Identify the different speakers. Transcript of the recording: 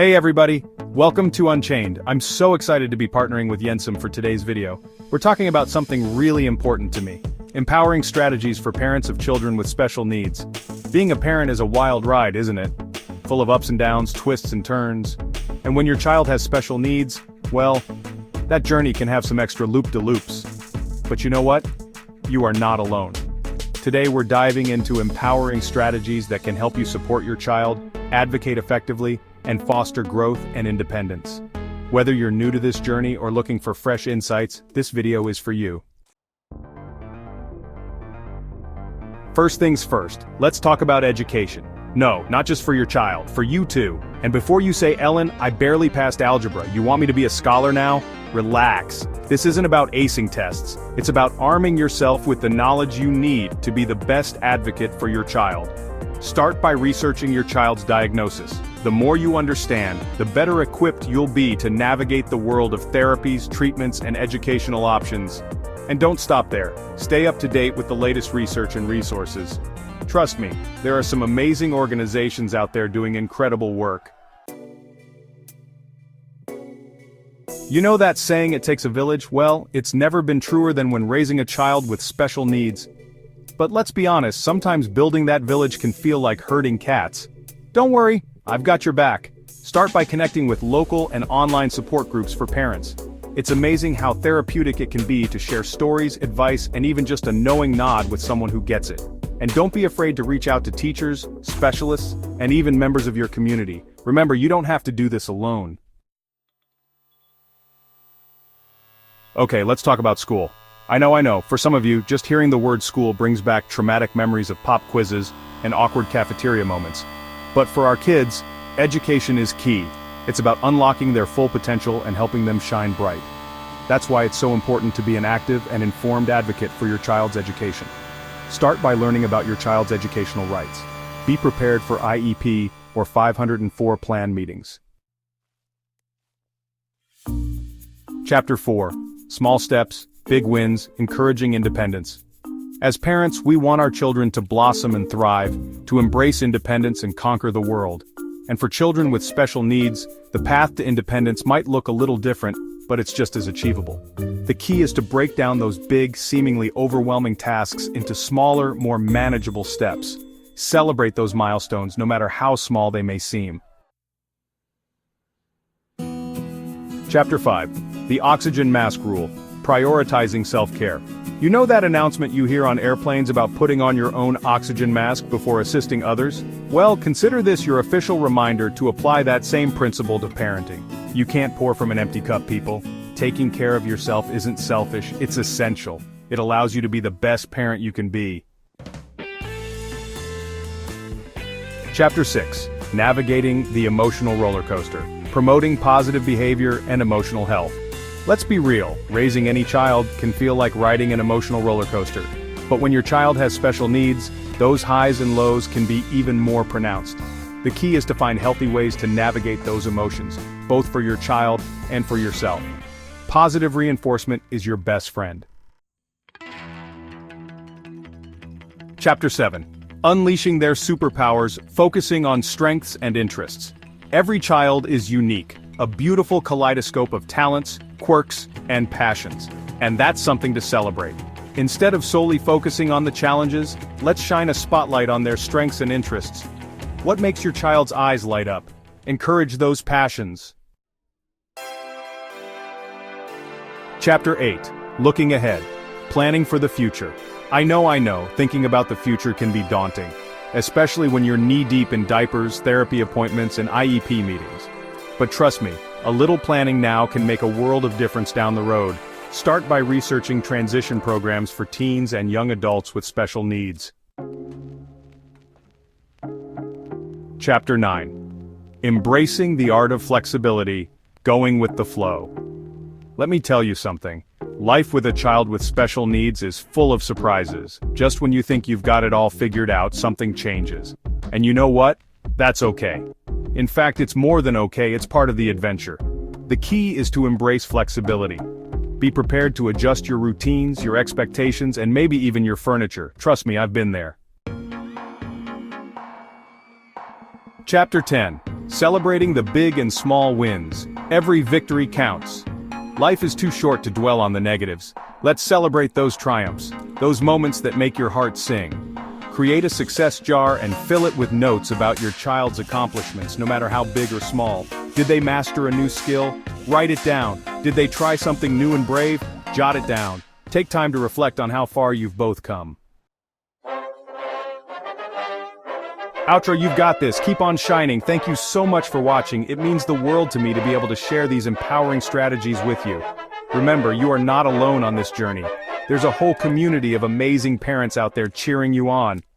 Speaker 1: Hey everybody, welcome to Unchained. I'm so excited to be partnering with Yensum for today's video. We're talking about something really important to me. Empowering strategies for parents of children with special needs. Being a parent is a wild ride, isn't it? Full of ups and downs, twists and turns. And when your child has special needs, well, that journey can have some extra loop-de-loops. But you know what? You are not alone. Today we're diving into empowering strategies that can help you support your child, advocate effectively, and foster growth and independence. Whether you're new to this journey or looking for fresh insights, this video is for you. First things first, let's talk about education. No, not just for your child, for you too. And before you say, Ellen, I barely passed algebra, you want me to be a scholar now? Relax. This isn't about acing tests. It's about arming yourself with the knowledge you need to be the best advocate for your child. Start by researching your child's diagnosis. The more you understand, the better equipped you'll be to navigate the world of therapies, treatments, and educational options. And don't stop there. Stay up to date with the latest research and resources. Trust me, there are some amazing organizations out there doing incredible work. You know that saying, it takes a village? Well, it's never been truer than when raising a child with special needs. But let's be honest, sometimes building that village can feel like herding cats. Don't worry, I've got your back. Start by connecting with local and online support groups for parents. It's amazing how therapeutic it can be to share stories, advice, and even just a knowing nod with someone who gets it. And don't be afraid to reach out to teachers, specialists, and even members of your community. Remember, you don't have to do this alone. Okay, let's talk about school. I know, for some of you, just hearing the word school brings back traumatic memories of pop quizzes and awkward cafeteria moments. But for our kids, education is key. It's about unlocking their full potential and helping them shine bright. That's why it's so important to be an active and informed advocate for your child's education. Start by learning about your child's educational rights. Be prepared for IEP or 504 plan meetings. Chapter 4. Small steps, big wins, encouraging independence. As parents, we want our children to blossom and thrive, to embrace independence and conquer the world. And for children with special needs, the path to independence might look a little different, but it's just as achievable. The key is to break down those big, seemingly overwhelming tasks into smaller, more manageable steps. Celebrate those milestones, no matter how small they may seem. Chapter 5. The Oxygen Mask Rule. Prioritizing self-care. You know that announcement you hear on airplanes about putting on your own oxygen mask before assisting others? Well, consider this your official reminder to apply that same principle to parenting. You can't pour from an empty cup, people. Taking care of yourself isn't selfish, it's essential. It allows you to be the best parent you can be. Chapter 6. Navigating the emotional roller coaster. Promoting positive behavior and emotional health. Let's be real, raising any child can feel like riding an emotional roller coaster. But when your child has special needs, those highs and lows can be even more pronounced. The key is to find healthy ways to navigate those emotions, both for your child and for yourself. Positive reinforcement is your best friend. Chapter 7. Unleashing their superpowers, focusing on strengths and interests. Every child is unique, a beautiful kaleidoscope of talents, quirks, and passions. And that's something to celebrate. Instead of solely focusing on the challenges, let's shine a spotlight on their strengths and interests. What makes your child's eyes light up? Encourage those passions. Chapter 8. Looking ahead. Planning for the future. I know, thinking about the future can be daunting, especially when you're knee-deep in diapers, therapy appointments, and IEP meetings. But trust me, a little planning now can make a world of difference down the road. Start by researching transition programs for teens and young adults with special needs. Chapter 9. Embracing the art of flexibility, going with the flow. Let me tell you something. Life with a child with special needs is full of surprises. Just when you think you've got it all figured out, something changes. And you know what? That's okay. In fact, it's more than okay, it's part of the adventure. The key is to embrace flexibility. Be prepared to adjust your routines, your expectations, and maybe even your furniture. Trust me, I've been there. Chapter 10. Celebrating the big and small wins. Every victory counts. Life is too short to dwell on the negatives. Let's celebrate those triumphs, those moments that make your heart sing. Create a success jar and fill it with notes about your child's accomplishments, no matter how big or small. Did they master a new skill? Write it down. Did they try something new and brave? Jot it down. Take time to reflect on how far you've both come. Outro, you've got this. Keep on shining. Thank you so much for watching. It means the world to me to be able to share these empowering strategies with you. Remember, you are not alone on this journey. There's a whole community of amazing parents out there cheering you on.